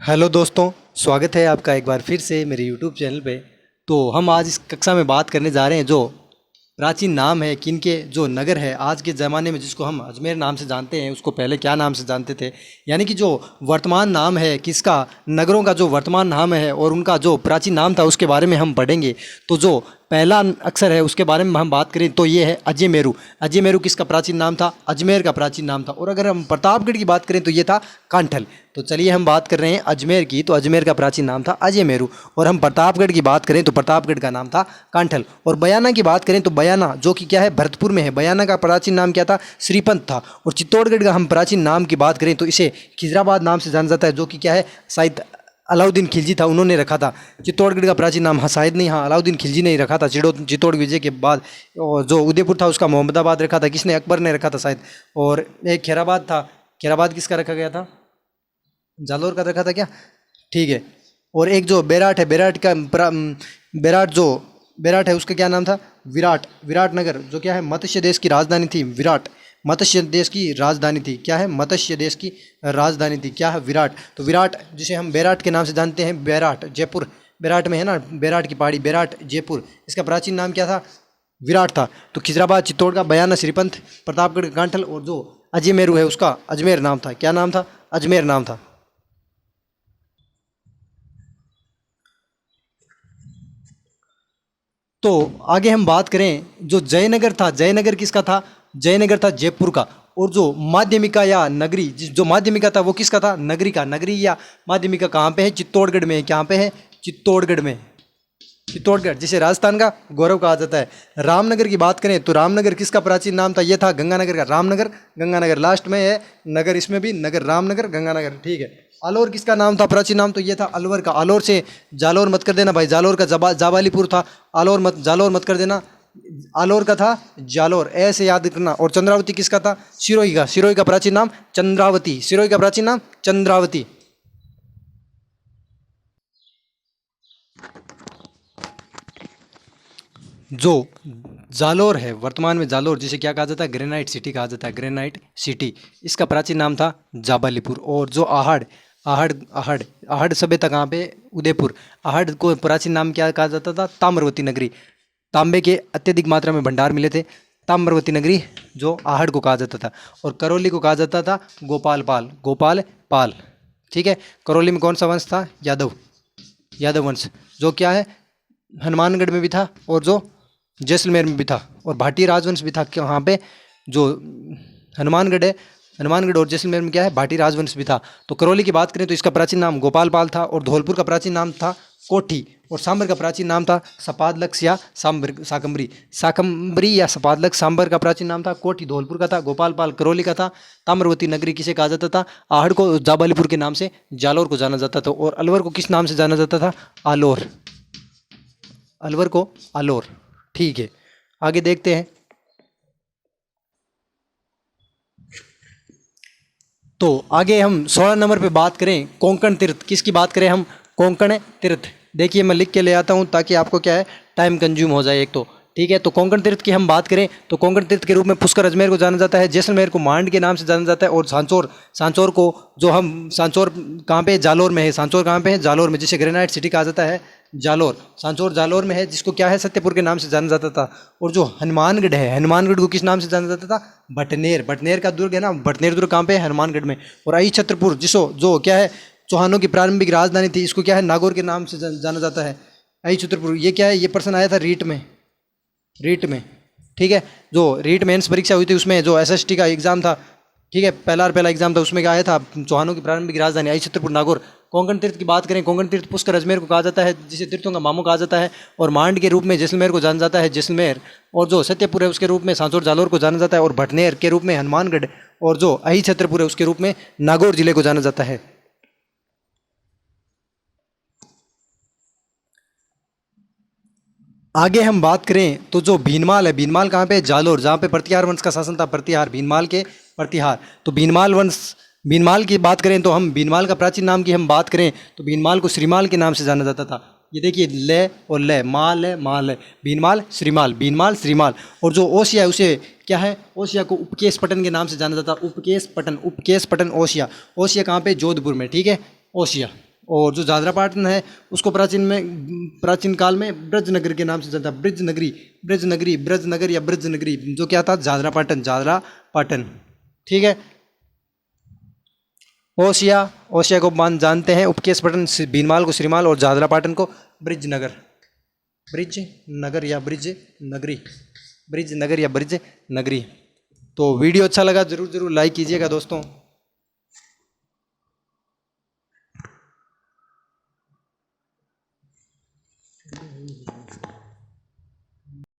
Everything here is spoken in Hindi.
हेलो दोस्तों, स्वागत है आपका एक बार फिर से मेरे यूट्यूब चैनल पे। तो हम आज इस कक्षा में बात करने जा रहे हैं जो प्राचीन नाम है किनके, जो नगर है आज के ज़माने में जिसको हम अजमेर नाम से जानते हैं उसको पहले क्या नाम से जानते थे। यानी कि जो वर्तमान नाम है किसका, नगरों का जो वर्तमान नाम है और उनका जो प्राचीन नाम था उसके बारे में हम पढ़ेंगे। तो जो पहला अक्षर है उसके बारे में हम बात करें तो ये है अजयमेरु। अजयमेरु किसका प्राचीन नाम था? अजमेर का प्राचीन नाम था। और अगर हम प्रतापगढ़ की बात करें तो ये था कांठल। तो चलिए हम बात कर रहे हैं अजमेर की, तो अजमेर का प्राचीन नाम था अजयमेरु। और हम प्रतापगढ़ की बात करें तो प्रतापगढ़ का नाम था कांठल। और बयाना की बात करें तो बयाना जो कि क्या है, भरतपुर में है। बयाना का प्राचीन नाम क्या था? श्रीपंत था। और चित्तौड़गढ़ का हम प्राचीन नाम की बात करें तो इसे खिजराबाद नाम से जाना जाता है, जो कि क्या है, शायद अलाउद्दीन खिलजी था, उन्होंने रखा था। चित्तौड़गढ़ का प्राचीन नाम, हाँ शायद नहीं, हाँ अलाउद्दीन खिलजी ने ही रखा था। चित्तौड़ विजय के बाद। और जो उदयपुर था उसका मोहम्मदाबाद रखा था, किसने? अकबर ने रखा था शायद। और एक खैराबाद था, खैराबाद किसका रखा गया था? जालोर का रखा था क्या? ठीक है। और एक जो बेराट है, बेराट है उसका क्या नाम था? विराट। विराट नगर जो क्या है, मत्स्य देश की राजधानी थी। विराट मत्स्य देश की राजधानी थी। क्या है? मत्स्य देश की राजधानी थी। क्या है? विराट। तो विराट जिसे हम बेराट के नाम से जानते हैं, बेराट जयपुर, बेराट में है ना, बेराट की पहाड़ी, बेराट जयपुर, इसका प्राचीन नाम क्या था? विराट था। तो खिजराबाद, चित्तौड़ का बयाना, श्रीपंथ, प्रतापगढ़ का कांठल, और जो अजयमेरु है उसका अजमेर नाम था। क्या नाम था? अजमेर नाम था। तो आगे हम बात करें, जो जयनगर था, जयनगर किसका था? जयनगर था जयपुर का। और जो माध्यमिका या नगरी, जो माध्यमिका था वो किसका था? नगरी का। नगरी या माध्यमिका कहाँ पे है? चित्तौड़गढ़ में है। कहाँ पे है? चित्तौड़गढ़ में। चित्तौड़गढ़ जिसे राजस्थान का गौरव कहा जाता है। रामनगर की बात करें तो रामनगर किसका प्राचीन नाम था? ये था गंगानगर का। रामनगर, गंगानगर लास्ट में है नगर, इसमें भी नगर, रामनगर, गंगानगर। ठीक है। अलौर किसका नाम था? प्राचीन नाम तो ये था अलवर का। अलौर से जालौर मत कर देना भाई, जालौर का जाबालीपुर था। जालौर मत कर देना। अलौर का था जालौर, ऐसे याद करना। और चंद्रावती किसका था? सिरोही का। सिरोही का प्राचीन नाम चंद्रावती। सिरोही का प्राचीन नाम चंद्रावती। जो जालोर है, वर्तमान में जालोर जिसे क्या कहा जाता है? ग्रेनाइट सिटी कहा जाता है। ग्रेनाइट सिटी, इसका प्राचीन नाम था जाबालीपुर। और जो आहड़, आहड़ आहड़ आहड़ सभ्यता कहाँ पे? उदयपुर। आहड़ को प्राचीन नाम क्या कहा जाता था? ताम्रवती नगरी। तांबे के अत्यधिक मात्रा में भंडार मिले थे, ताम्रवती नगरी जो आहड़ को कहा जाता था। और करौली को कहा जाता था गोपाल पाल। गोपाल पाल। ठीक है। करौली में कौन सा वंश था? यादव, यादव वंश, जो क्या है, हनुमानगढ़ में भी था और जो जैसलमेर में भी था। और भाटी राजवंश भी था वहाँ पे, जो हनुमानगढ़ है, हनुमानगढ़ और जैसलमेर में क्या है, भाटी राजवंश भी था। तो करौली की बात करें तो इसका प्राचीन नाम गोपाल पाल था। और धौलपुर का प्राचीन नाम था कोठी। और सांबर का प्राचीन नाम था सपादलक्स या सांबर, साकम्बरी। साकम्बरी या सपादलक। सांबर का प्राचीन नाम था कोठी, धौलपुर का था। गोपाल पाल करौली का था। ताम्रवती नगरी किसे कहा जाता था? आहड़ को जाबालीपुर के नाम से जालोर को जाना जाता था। और अलवर को किस नाम से जाना जाता था? आलोर। अलवर को आलोर। ठीक है। आगे देखते हैं। तो आगे हम 16 नंबर पे बात करें कोंकण तीर्थ। किसकी बात करें हम? कोंकण तीर्थ। देखिए मैं लिख के ले आता हूँ ताकि आपको क्या है, टाइम कंज्यूम हो जाए एक तो। ठीक है। तो कोंकण तीर्थ की हम बात करें तो कोंकण तीर्थ के रूप में पुष्कर अजमेर को जाना जाता है। जैसलमेर को मांड के नाम से जाना जाता है। और सांचौर, सांचौर को जो हम, सांचौर कहाँ पे? जालोर में है। सांचौर कहाँ पे है? जालोर में, जिसे ग्रेनाइट सिटी कहा जाता है, जालोर। सांचौर जालोर में है, जिसको क्या है, सत्यपुर के नाम से जाना जाता था। और जो हनुमानगढ़ है, हनुमानगढ़ को किस नाम से जाना जाता था? भटनेर। भटनेर का दुर्ग है ना, भटनेर दुर्ग कहाँ पे है? हनुमानगढ़ में। और आई छत्रपुर जिसो, जो क्या है, चौहानों की प्रारंभिक राजधानी थी, इसको क्या है, नागौर के नाम से जाना जाता है। आई छत्रपुर, ये क्या है, ये प्रश्न आया था रीट में, रीट में। ठीक है। जो रीट मेंस परीक्षा हुई थी उसमें जो एसएसटी का एग्जाम था, ठीक है, पहला एग्जाम था, उसमें क्या आया था? चौहानों की प्रारंभिक राजधानी आई छत्रपुर, नागौर। कोंकण तीर्थ की बात करें, कोंकण तीर्थ पुष्कर अजमेर को कहा जाता है, जिसे तीर्थों का मामू कहा जाता है। और मांड के रूप में जैसलमेर को जाना जाता है, जैसलमेर। और जो सत्यपुर है उसके रूप में सांचौर जालोर को जाना जाता है। और भटनेर के रूप में हनुमानगढ़। और जो अही छत्रपुर है उसके रूप में नागौर जिले को जाना जाता है। आगे हम बात करें तो जो भीनमाल है, भीनमाल कहाँ पे? जालोर, जहाँ पे प्रतिहार वंश का शासन था। प्रतिहार, भीनमाल के प्रतिहार। तो भीनमाल वंश, भीनमाल की बात करें तो हम भीनमाल का प्राचीन नाम की हम बात करें तो भीनमाल को श्रीमाल के नाम से जाना जाता था। ये देखिए, ले और ले, माल है, माल है, भीनमाल श्रीमाल, भीनमाल श्रीमाल। और जो ओसिया है उसे क्या है, ओसिया को उपकेश पटन के नाम से जाना जाता है। उपकेश पटन, उपकेश पटन ओसिया। ओसिया कहाँ पे? जोधपुर में। ठीक है। ओसिया, और जो झालरापाटन है उसको प्राचीन काल में ब्रज नगर के नाम से जानता है। ब्रज नगर या ब्रज नगरी, जो क्या था, झालरापाटन। ठीक है। ओसिया को जानते हैं, उपकेश पटन भीनमाल को श्रीमाल और झालरापाटन को ब्रिज नगर या ब्रिज नगरी। तो वीडियो अच्छा लगा जरूर लाइक कीजिएगा दोस्तों।